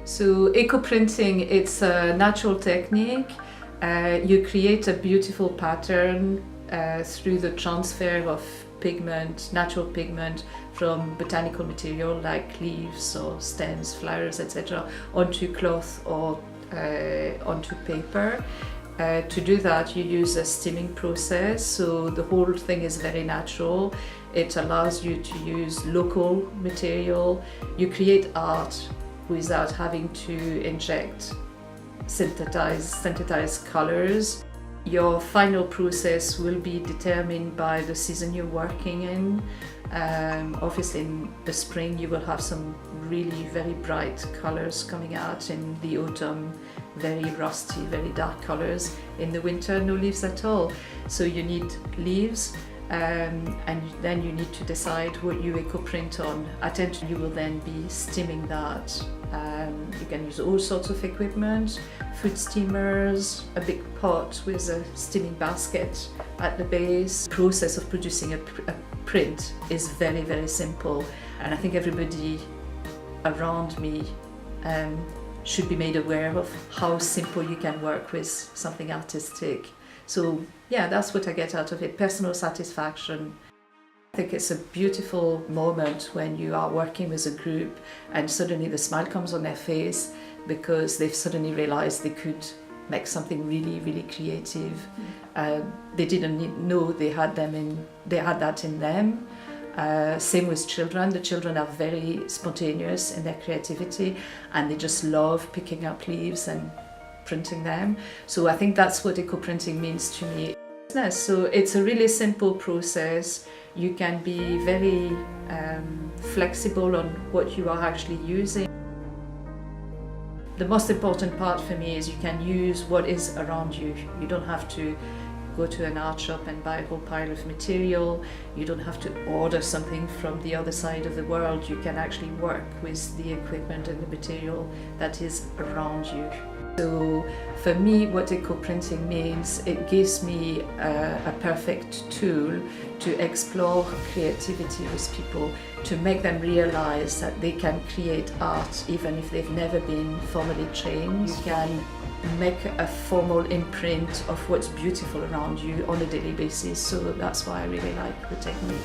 So eco-printing, it's a natural technique. You create a beautiful pattern through the transfer of pigment, natural pigment, from botanical material like leaves or stems, flowers, etc., onto cloth or onto paper. To do that, you use a steaming process, so the whole thing is very natural. It allows you to use local material. You create art without having to inject synthesized colors. Your final process will be determined by the season you're working in. Obviously in the spring you will have some really very bright colors coming out. In the autumn, very rusty, very dark colors. In the winter, no leaves at all. So you need leaves, and then you need to decide what you eco-print on. Attention, you will then be steaming that. You can use all sorts of equipment, food steamers, a big pot with a steaming basket at the base. The process of producing a print is very, very simple, and I think everybody around me should be made aware of how simple you can work with something artistic. So yeah, that's what I get out of it, personal satisfaction. I think it's a beautiful moment when you are working with a group and suddenly the smile comes on their face because they've suddenly realized they could make something really, really creative. They didn't know they had that in them. Same with children. The children are very spontaneous in their creativity and they just love picking up leaves and printing them. So I think that's what eco-printing means to me. So it's a really simple process. You can be very flexible on what you are actually using. The most important part for me is you can use what is around you. You don't have to go to an art shop and buy a whole pile of material. You don't have to order something from the other side of the world. You can actually work with the equipment and the material that is around you. So for me, what eco-printing means, it gives me a perfect tool to explore creativity with people, to make them realize that they can create art even if they've never been formally trained. You can make a formal imprint of what's beautiful around you on a daily basis, so that's why I really like the technique.